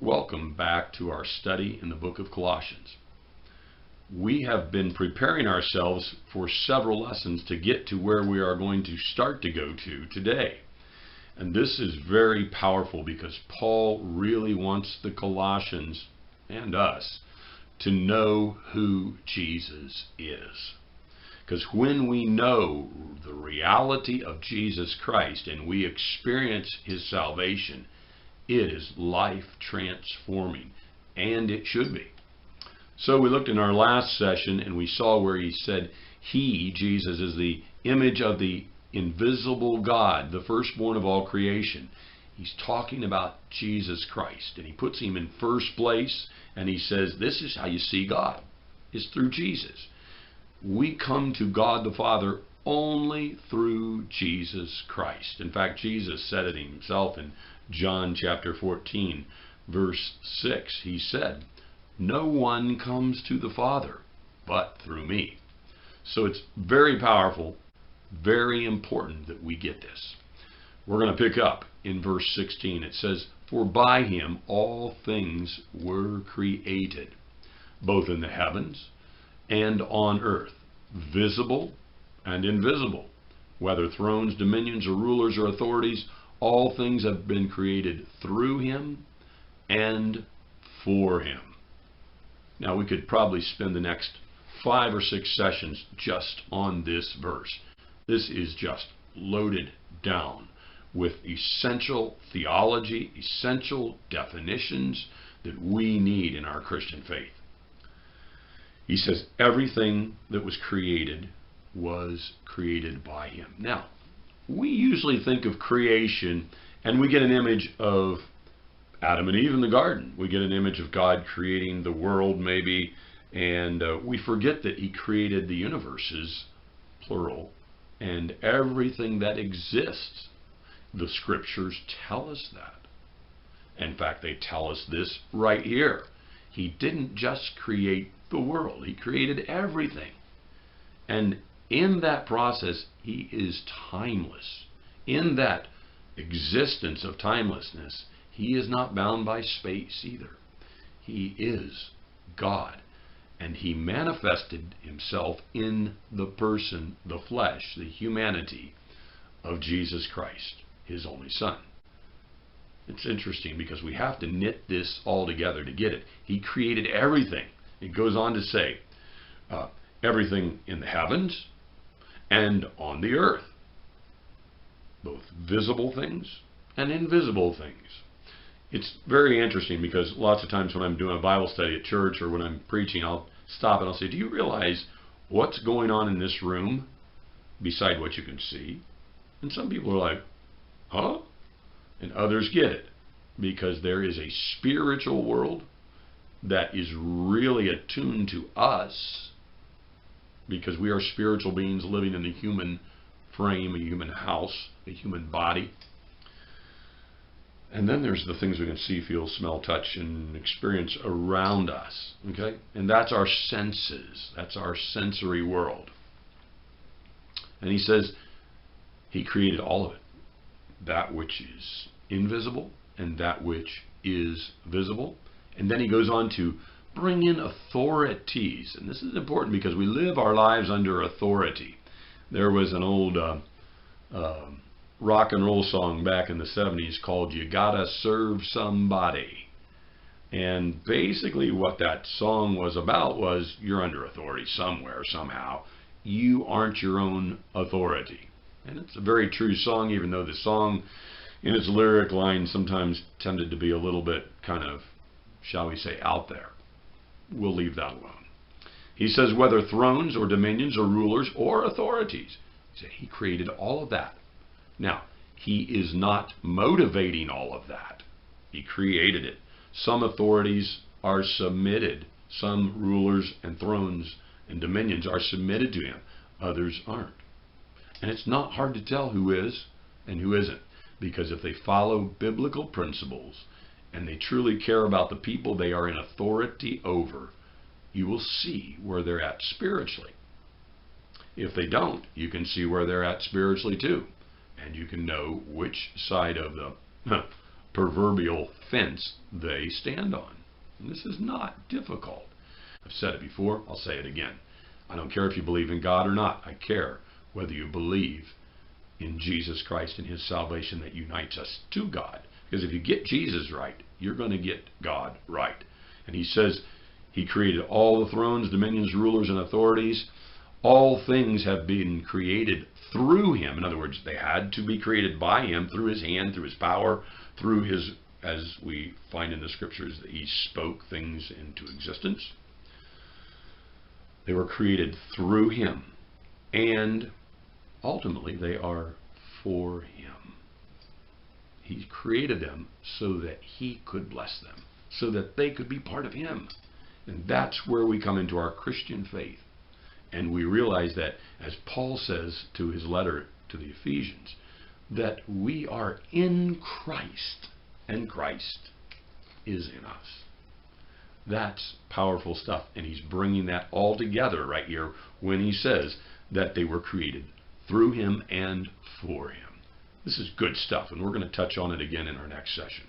Welcome back to our study in the book of Colossians. We have been preparing ourselves for several lessons to get to where we are going to start to go to today. And this is very powerful because Paul really wants the Colossians and us to know who Jesus is. Because when we know the reality of Jesus Christ and we experience His salvation, it is life transforming, and it should be. So we looked in our last session and we saw where he said He, Jesus, is the image of the invisible God, the firstborn of all creation. He's talking about Jesus Christ, and he puts him in first place, and he says this is how you see God, is through Jesus. We come to God the Father only through Jesus Christ. In fact, Jesus said it himself in John chapter 14, verse 6. He said, "No one comes to the Father but through me." So it's very powerful, very important that we get this. We're going to pick up in verse 16. It says, "For by him all things were created, both in the heavens and on earth, visible and invisible, whether thrones, dominions, or rulers or authorities, all things have been created through him and for him." Now we could probably spend the next 5 or 6 sessions just on this verse. This is just loaded down with essential theology, essential definitions that we need in our Christian faith. He says everything that was created by him. Now, we usually think of creation and we get an image of Adam and Eve in the garden. We get an image of God creating the world maybe, and we forget that he created the universes, plural, and everything that exists. The scriptures tell us that. In fact, they tell us this right here. He didn't just create the world. He created everything. And in that process, he is timeless. In that existence of timelessness, he is not bound by space either. He is God. And he manifested himself in the person, the flesh, the humanity of Jesus Christ, his only Son. It's interesting because we have to knit this all together to get it. He created everything. It goes on to say, everything in the heavens and on the earth, both visible things and invisible things. It's very interesting because lots of times when I'm doing a Bible study at church or when I'm preaching, I'll stop and I'll say, "Do you realize what's going on in this room beside what you can see?" And some people are like, "Huh?" And others get it because there is a spiritual world that is really attuned to us because we are spiritual beings living in a human frame, a human house, a human body. And then there's the things we can see, feel, smell, touch, and experience around us. Okay? And that's our senses. That's our sensory world. And he says he created all of it. That which is invisible and that which is visible. And then he goes on to bring in authorities. And this is important because we live our lives under authority. There was an old rock and roll song back in the 70s called "You Gotta Serve Somebody." And basically what that song was about was you're under authority somewhere, somehow. You aren't your own authority. And it's a very true song, even though the song in its lyric line sometimes tended to be a little bit kind of, shall we say, out there. We'll leave that alone. He says whether thrones or dominions or rulers or authorities. He created all of that. Now, he is not motivating all of that. He created it. Some authorities are submitted. Some rulers and thrones and dominions are submitted to him. Others aren't. And it's not hard to tell who is and who isn't. Because if they follow biblical principles and they truly care about the people they are in authority over, you will see where they're at spiritually. If they don't, you can see where they're at spiritually too. And you can know which side of the proverbial fence they stand on. And this is not difficult. I've said it before, I'll say it again. I don't care if you believe in God or not. I care whether you believe in Jesus Christ and His salvation that unites us to God. Because if you get Jesus right, you're going to get God right. And He says He created all the thrones, dominions, rulers, and authorities. All things have been created through Him. In other words, they had to be created by Him, through His hand, through His power, through His, as we find in the Scriptures, that He spoke things into existence. They were created through Him. And ultimately, they are for Him. He created them so that He could bless them, so that they could be part of Him. And that's where we come into our Christian faith. And we realize that, as Paul says to his letter to the Ephesians, that we are in Christ, and Christ is in us. That's powerful stuff. And he's bringing that all together right here when he says that they were created through Him and for Him. This is good stuff, and we're going to touch on it again in our next session.